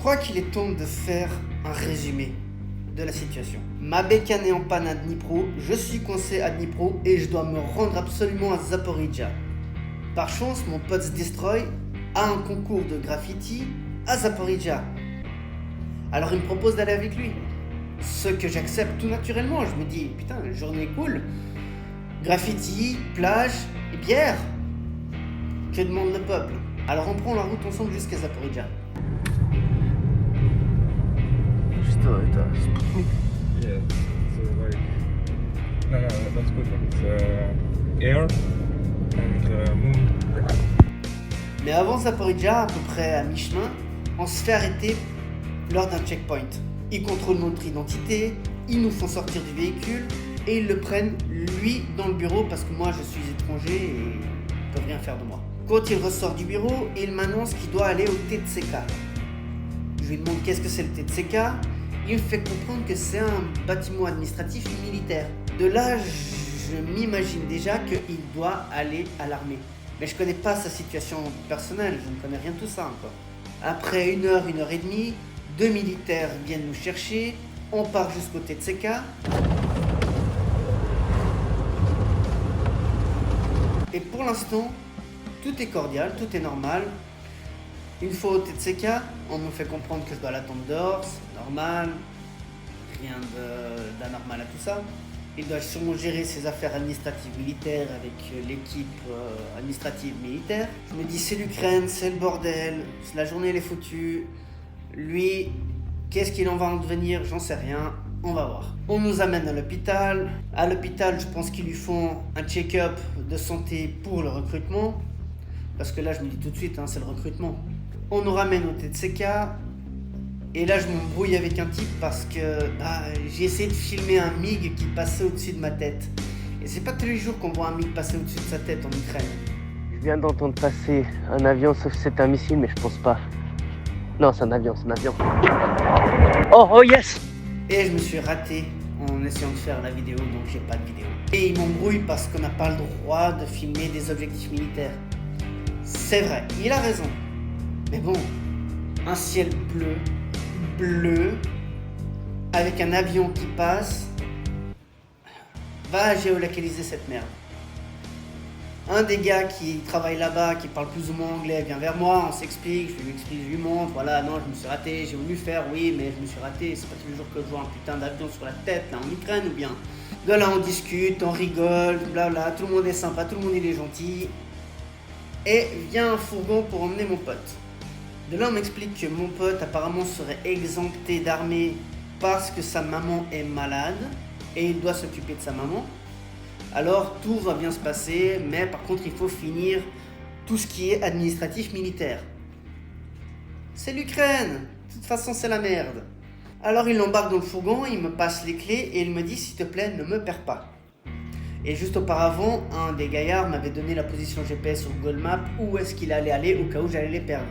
crois qu'il est temps de faire un résumé de la situation. Ma bécane est en panne à Dnipro, je suis coincé à Dnipro et je dois me rendre absolument à Zaporizhzhia. Par chance, mon pote Destroy a un concours de graffiti à Zaporizhzhia. Alors il me propose d'aller avec lui. Ce que j'accepte tout naturellement. Je me dis, putain, la journée est cool. Graffiti, plage et bière. Que demande le peuple? Alors on prend la route ensemble jusqu'à Zaporizhzhia. Что это? Спутник? Yeah, so like, no, that's good one. It's air and moon. Mais avant Zaporizhzhia, à peu près à mi-chemin, on se fait arrêter lors d'un checkpoint. Ils contrôlent notre identité, ils nous font sortir du véhicule et ils le prennent, lui, dans le bureau parce que moi je suis étranger et ils ne peuvent rien faire de moi. Quand il ressort du bureau, il m'annonce qu'il doit aller au TTSK. Je lui demande qu'est-ce que c'est le TTSK. Il me fait comprendre que c'est un bâtiment administratif militaire. De là, je m'imagine déjà qu'il doit aller à l'armée. Mais je connais pas sa situation personnelle, je ne connais rien de tout ça encore. Après 1 heure et demie, 2 militaires viennent nous chercher, on part jusqu'au TTSK. Et pour l'instant, tout est cordial, tout est normal. Une fois au TTSK, on me fait comprendre que je dois l'attendre dehors, c'est normal, rien d'anormal à tout ça. Il doit sûrement gérer ses affaires administratives militaires avec l'équipe administrative militaire. Je me dis, c'est l'Ukraine, c'est le bordel, la journée elle est foutue. Lui, qu'est-ce qu'il en va en devenir? J'en sais rien, on va voir. On nous amène à l'hôpital. À l'hôpital, je pense qu'ils lui font un check-up de santé pour le recrutement. Parce que là, je me dis tout de suite, c'est le recrutement. On nous ramène au TTSK. Et là, je m'embrouille avec un type parce que j'ai essayé de filmer un MiG qui passait au-dessus de ma tête. Et c'est pas tous les jours qu'on voit un MiG passer au-dessus de sa tête en Ukraine. Je viens d'entendre passer un avion, sauf que c'est un missile, mais je pense pas. Non, c'est un avion, c'est un avion. Oh yes! Et je me suis raté en essayant de faire la vidéo, donc j'ai pas de vidéo. Et il m'embrouille parce qu'on n'a pas le droit de filmer des objectifs militaires. C'est vrai, il a raison. Mais bon, un ciel bleu, avec un avion qui passe, va géolocaliser cette merde. Un des gars qui travaille là-bas, qui parle plus ou moins anglais, vient vers moi, on s'explique, je lui explique, je lui montre, voilà, non, je me suis raté, j'ai voulu faire, oui, mais je me suis raté, c'est pas tous les jours que je vois un putain d'avion sur la tête, là, en Ukraine, ou bien. De là, on discute, on rigole, blabla, tout le monde est sympa, tout le monde il est gentil. Et vient un fourgon pour emmener mon pote. De là, on m'explique que mon pote apparemment serait exempté d'armée parce que sa maman est malade et il doit s'occuper de sa maman. Alors tout va bien se passer, mais par contre il faut finir tout ce qui est administratif militaire. C'est l'Ukraine, de toute façon c'est la merde. Alors il l'embarque dans le fourgon, il me passe les clés et il me dit s'il te plaît ne me perds pas. Et juste auparavant, un des gaillards m'avait donné la position GPS sur Google Maps où est-ce qu'il allait aller au cas où j'allais les perdre.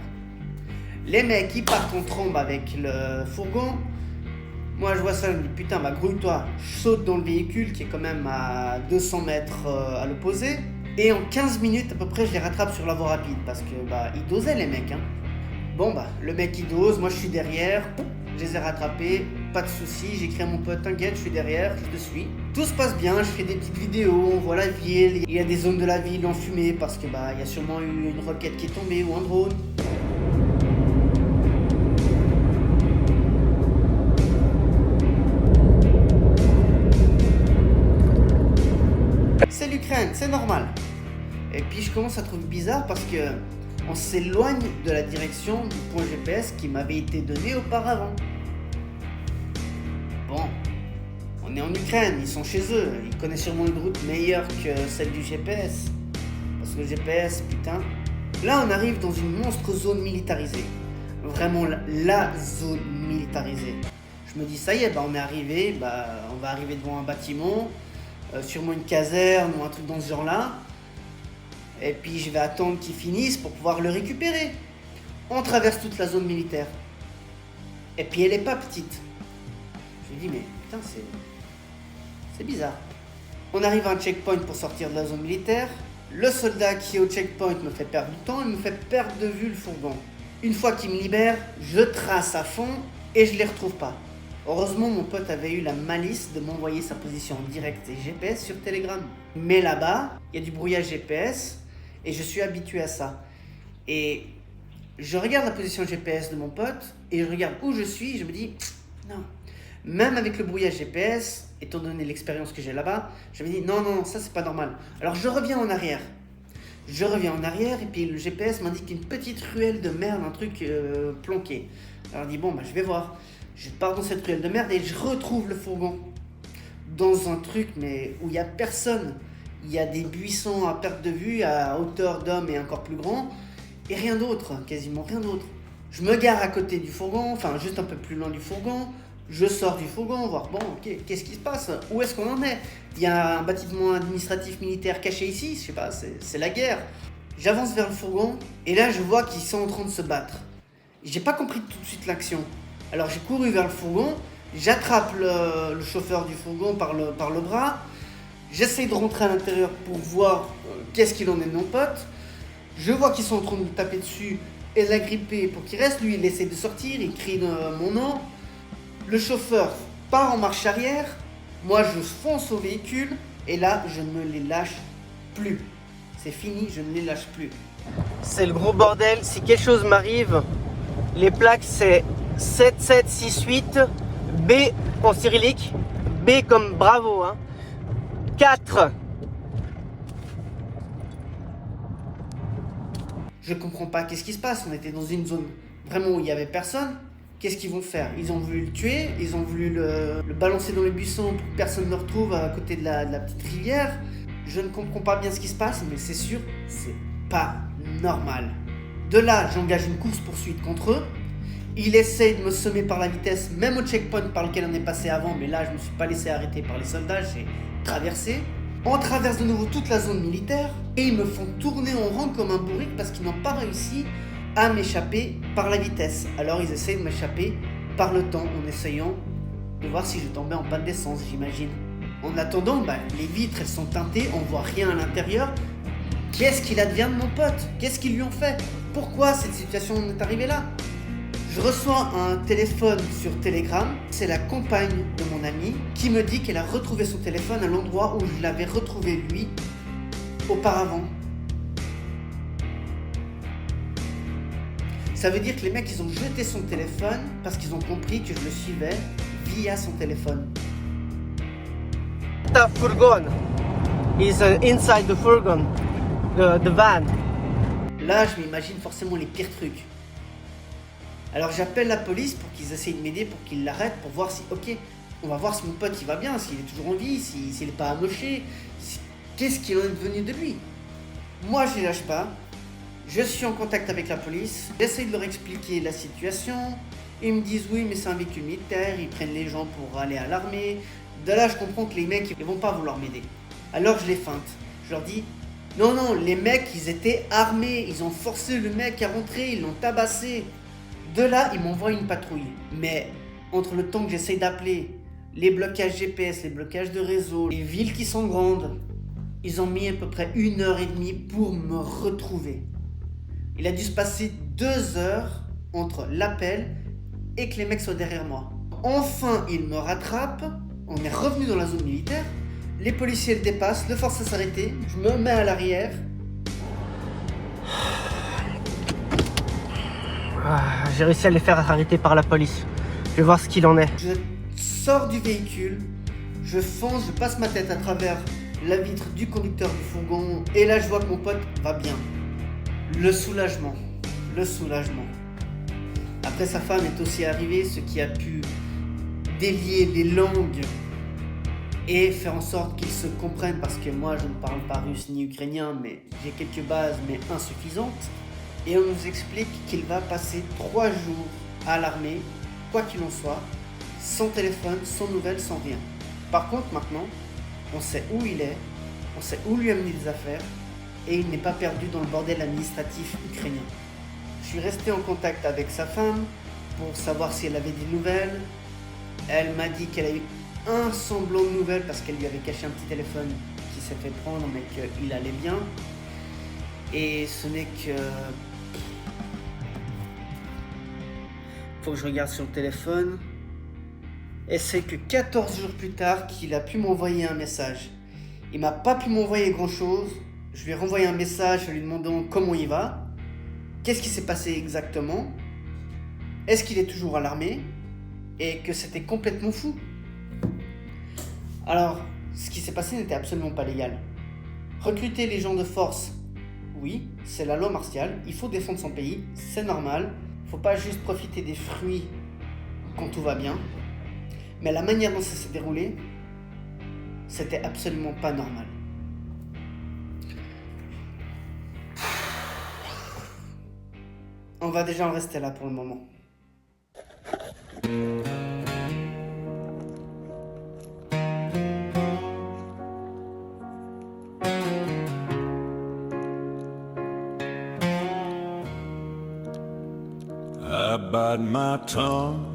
Les mecs ils partent en trombe avec le fourgon. Moi je vois ça, je me dis putain grouille-toi, je saute dans le véhicule qui est quand même à 200 mètres à l'opposé. Et en 15 minutes à peu près je les rattrape sur la voie rapide parce que ils dosaient les mecs. Bon le mec il dose, moi je suis derrière, je les ai rattrapés, pas de soucis, j'écris à mon pote, t'inquiète je suis derrière, je te suis. Tout se passe bien, je fais des petites vidéos, on voit la ville, il y a des zones de la ville enfumées parce que il y a sûrement eu une roquette qui est tombée ou un drone. C'est l'Ukraine, c'est normal. Et puis je commence à trouver bizarre parce que on s'éloigne de la direction du point GPS qui m'avait été donné auparavant. Bon, on est en Ukraine, ils sont chez eux, ils connaissent sûrement une route meilleure que celle du GPS. Parce que le GPS, putain. Là on arrive dans une monstre zone militarisée. Vraiment la zone militarisée. Je me dis ça y est, on est arrivé, on va arriver devant un bâtiment. Sûrement une caserne ou un truc dans ce genre-là. Et puis je vais attendre qu'ils finissent pour pouvoir le récupérer. On traverse toute la zone militaire. Et puis elle est pas petite. Je me dis mais putain c'est bizarre. On arrive à un checkpoint pour sortir de la zone militaire. Le soldat qui est au checkpoint me fait perdre du temps, il me fait perdre de vue le fourgon. Une fois qu'il me libère, je trace à fond et je les retrouve pas. Heureusement, mon pote avait eu la malice de m'envoyer sa position en direct et GPS sur Telegram. Mais là-bas, il y a du brouillage GPS et je suis habitué à ça. Et je regarde la position GPS de mon pote et je regarde où je suis et je me dis non. Même avec le brouillage GPS, étant donné l'expérience que j'ai là-bas, je me dis non, ça c'est pas normal. Alors je reviens en arrière. Et puis le GPS m'indique une petite ruelle de merde, un truc planqué. Alors je dis bon, je vais voir. Je pars dans cette ruelle de merde et je retrouve le fourgon. Dans un truc mais où il n'y a personne. Il y a des buissons à perte de vue, à hauteur d'homme et encore plus grand. Et rien d'autre, quasiment rien d'autre. Je me gare à côté du fourgon, enfin juste un peu plus loin du fourgon. Je sors du fourgon, voir bon, ok, qu'est-ce qui se passe? Où est-ce qu'on en est? Il y a un bâtiment administratif militaire caché ici, je sais pas, c'est la guerre. J'avance vers le fourgon et là je vois qu'ils sont en train de se battre. J'ai pas compris tout de suite l'action. Alors j'ai couru vers le fourgon, j'attrape le chauffeur du fourgon par le bras. J'essaie de rentrer à l'intérieur pour voir qu'est-ce qu'il en est de mon pote. Je vois qu'ils sont en train de me taper dessus et de l'agripper pour qu'il reste. Lui, il essaie de sortir, il crie mon nom. Le chauffeur part en marche arrière. Moi, je fonce au véhicule et là, je ne les lâche plus. C'est fini, je ne les lâche plus. C'est le gros bordel. Si quelque chose m'arrive, les plaques c'est 7768 B en cyrillique. B comme bravo, hein. 4. Je comprends pas qu'est-ce qui se passe. On était dans une zone vraiment où il n'y avait personne. Qu'est-ce qu'ils vont faire? Ils ont voulu le tuer, ils ont voulu le balancer dans les buissons pour que personne ne le retrouve à côté de la petite rivière. Je ne comprends pas bien ce qui se passe, mais c'est sûr, c'est pas normal. De là, j'engage une course-poursuite contre eux. Il essaye de me semer par la vitesse, même au checkpoint par lequel on est passé avant, mais là, je ne me suis pas laissé arrêter par les soldats, j'ai traversé. On traverse de nouveau toute la zone militaire et ils me font tourner en rang comme un bourrique parce qu'ils n'ont pas réussi à m'échapper par la vitesse. Alors ils essayent de m'échapper par le temps en essayant de voir si je tombais en panne d'essence, j'imagine. En attendant, les vitres elles sont teintées, on voit rien à l'intérieur. Qu'est-ce qu'il advient de mon pote? Qu'est-ce qu'ils lui ont fait? Pourquoi cette situation est arrivée là? Je reçois un téléphone sur Telegram, c'est la compagne de mon ami qui me dit qu'elle a retrouvé son téléphone à l'endroit où je l'avais retrouvé lui auparavant. Ça veut dire que les mecs ils ont jeté son téléphone parce qu'ils ont compris que je le suivais via son téléphone. The fourgon is inside the fourgon, the van. Là je m'imagine forcément les pires trucs. Alors j'appelle la police pour qu'ils essayent de m'aider, pour qu'ils l'arrêtent, pour voir si, ok, on va voir si mon pote il va bien, s'il est toujours en vie, s'il n'est pas amoché, qu'est-ce qu'il en est devenu de lui. Moi je les lâche pas, je suis en contact avec la police, j'essaie de leur expliquer la situation, ils me disent oui mais c'est un véhicule militaire, ils prennent les gens pour aller à l'armée. De là je comprends que les mecs ils vont pas vouloir m'aider. Alors je les feinte, je leur dis non, les mecs ils étaient armés, ils ont forcé le mec à rentrer, ils l'ont tabassé. De là, ils m'envoient une patrouille. Mais entre le temps que j'essaye d'appeler, les blocages GPS, les blocages de réseau, les villes qui sont grandes, ils ont mis à peu près 1h30 pour me retrouver. Il a dû se passer 2 heures entre l'appel et que les mecs soient derrière moi. Enfin, ils me rattrapent. On est revenu dans la zone militaire. Les policiers le dépassent, le forcent à s'arrêter. Je me mets à l'arrière. J'ai réussi à les faire arrêter par la police. Je vais voir ce qu'il en est. Je sors du véhicule, je fonce, je passe ma tête à travers la vitre du conducteur du fourgon et là je vois que mon pote va bien. Le soulagement. Après sa femme est aussi arrivée, ce qui a pu délier les langues et faire en sorte qu'ils se comprennent parce que moi je ne parle pas russe ni ukrainien mais j'ai quelques bases mais insuffisantes. Et on nous explique qu'il va passer 3 jours à l'armée, quoi qu'il en soit, sans téléphone, sans nouvelles, sans rien. Par contre, maintenant, on sait où il est, on sait où lui amener des affaires, et il n'est pas perdu dans le bordel administratif ukrainien. Je suis resté en contact avec sa femme pour savoir si elle avait des nouvelles. Elle m'a dit qu'elle a eu un semblant de nouvelles parce qu'elle lui avait caché un petit téléphone qui s'est fait prendre, mais qu'il allait bien. Et ce n'est que Faut que je regarde sur le téléphone. Et c'est que 14 jours plus tard qu'il a pu m'envoyer un message. Il m'a pas pu m'envoyer grand chose. Je lui ai renvoyé un message en lui demandant comment il va. Qu'est-ce qui s'est passé exactement? Est-ce qu'il est toujours à l'armée? Et que c'était complètement fou. Alors, ce qui s'est passé n'était absolument pas légal. Recruter les gens de force, oui, c'est la loi martiale. Il faut défendre son pays, c'est normal. Faut pas juste profiter des fruits quand tout va bien. Mais la manière dont ça s'est déroulé, c'était absolument pas normal. On va déjà en rester là pour le moment. I bite my tongue,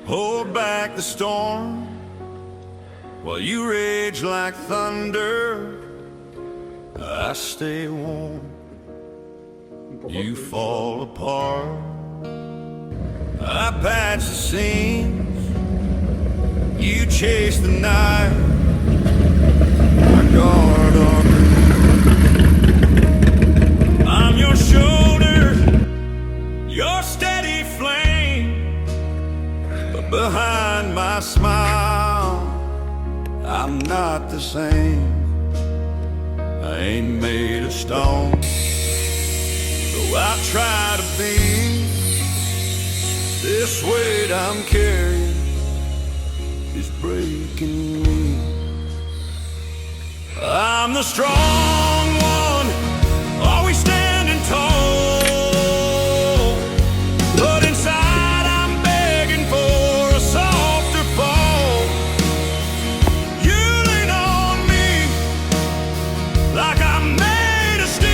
hold back the storm, while you rage like thunder. I stay warm, you fall apart. I patch the seams, you chase the night. I guard on, I'm your shoulder, your steady flame, but behind my smile, I'm not the same. I ain't made of stone, though I try to be. This weight I'm carrying is breaking me. I'm the strong one, always standing tall, but inside I'm begging for a softer fall. You lean on me like I'm made of steel,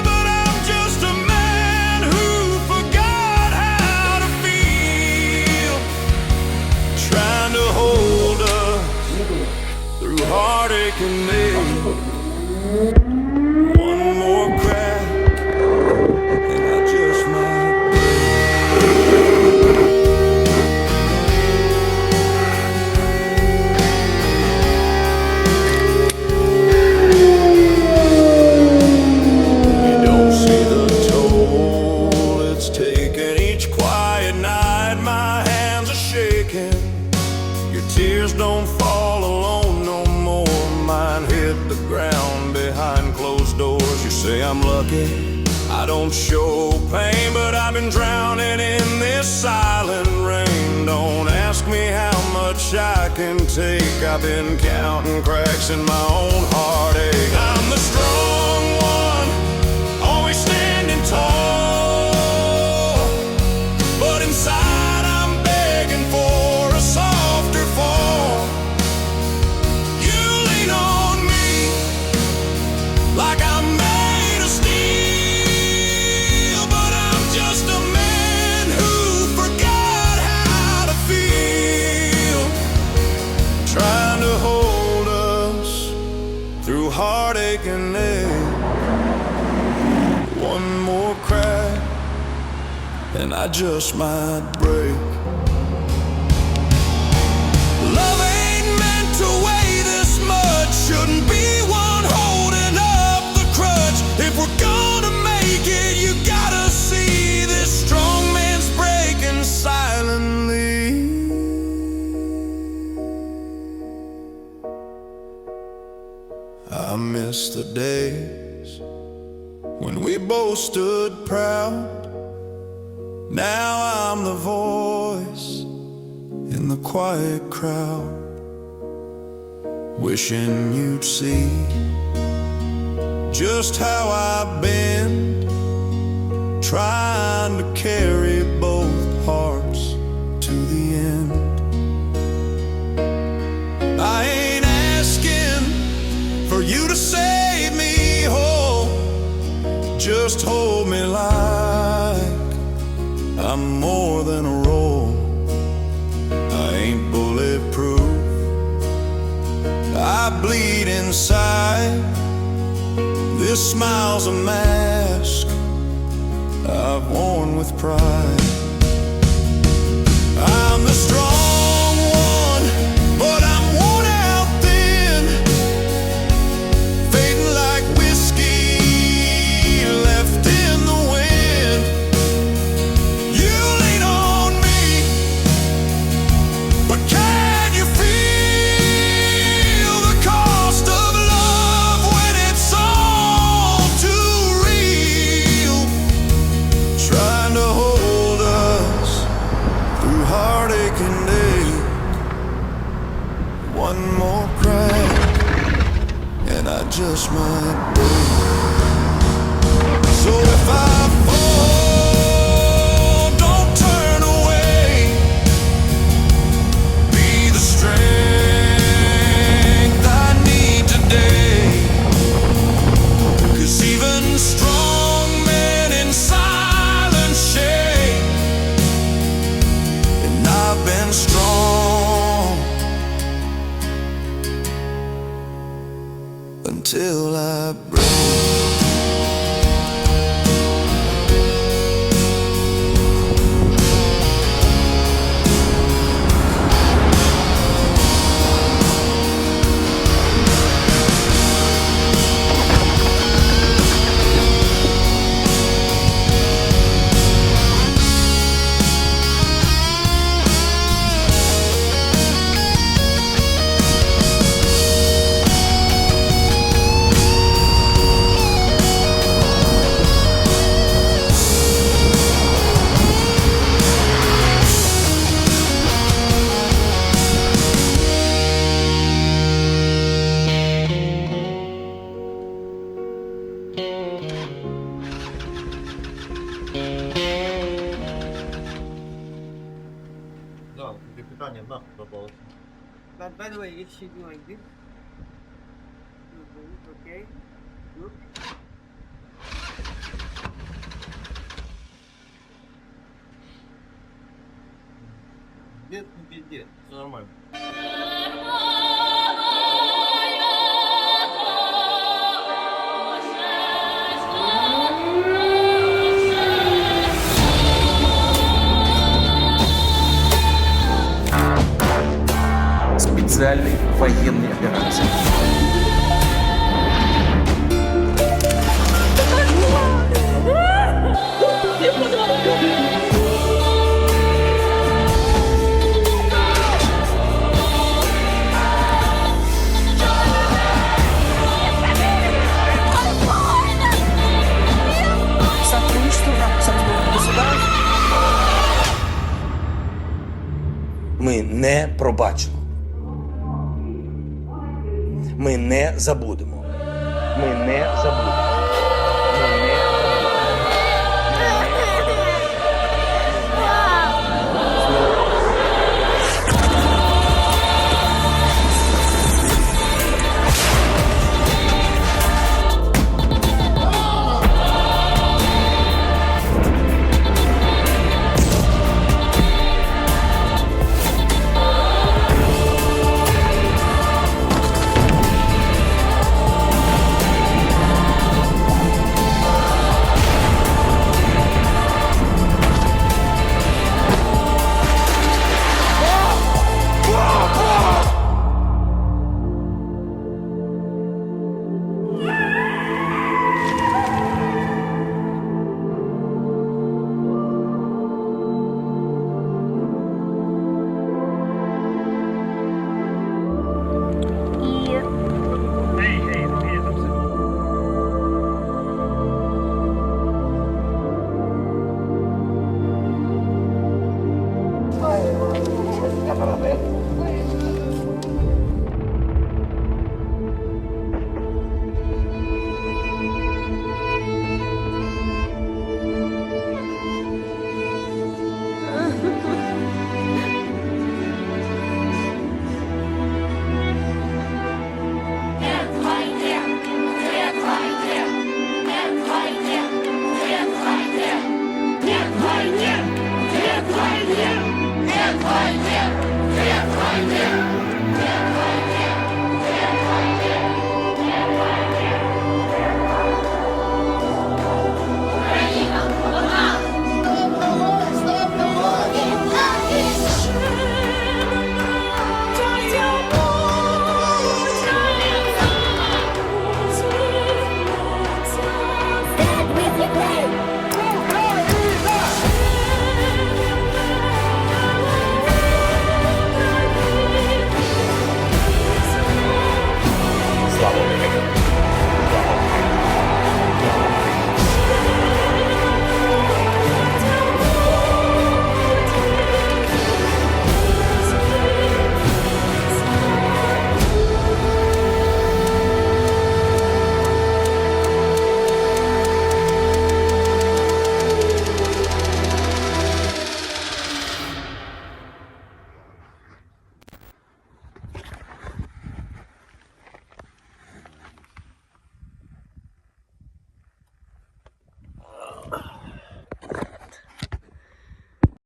but I'm just a man who forgot how to feel. Trying to hold us through heartache and me. One more crack, and I just might You don't see the toll it's taken each quiet night. My hands are shaking. Your tears don't fall alone no more. Mine hit the ground behind closed doors. You say I'm lucky, I don't show pain, but I've been drowning in this silent rain. Don't ask me how much I can take. I've been counting cracks in my own heartache. I'm the strong one, always standing tall, but inside I'm begging for a softer fall. You lean on me like I'm made of steel, but I'm just a man who forgot how to feel. Trying to hold us through heartache and ache. One more crack, and I just might break. Love ain't meant to weigh this much. Shouldn't be one holding up the crutch. If we're gonna make it, you gotta see this strong man's breaking silently. I miss the days when we both stood proud. Now I'm the voice in the quiet crowd, wishing you'd see just how I've been, trying to carry both hearts to the end. I ain't asking for you to save me whole, just hold me like I'm more than a role. I ain't bulletproof, I bleed inside. This smile's a mask I've worn with with pride. I'm the strong one, but I'm worn out thin, fading like whiskey left in the wind. You lean on me, but can you feel the cost of love when it's all too real? Trying to hold us through heartache and ache. One more crack and I just might break. So if I fall, don't turn away. Be the strength I need today. 'Cause even strong men in silence shake, and I've been strong until I break. Да, тобі питання нахуй попалося. But by the way, if she do like this, okay, look. Нет, не пиздец, все нормально. Специальной военной операции. Сотрудничество в рамках союзного государства. Ми не пробачимо. Ми не забудемо. Ми не забудемо.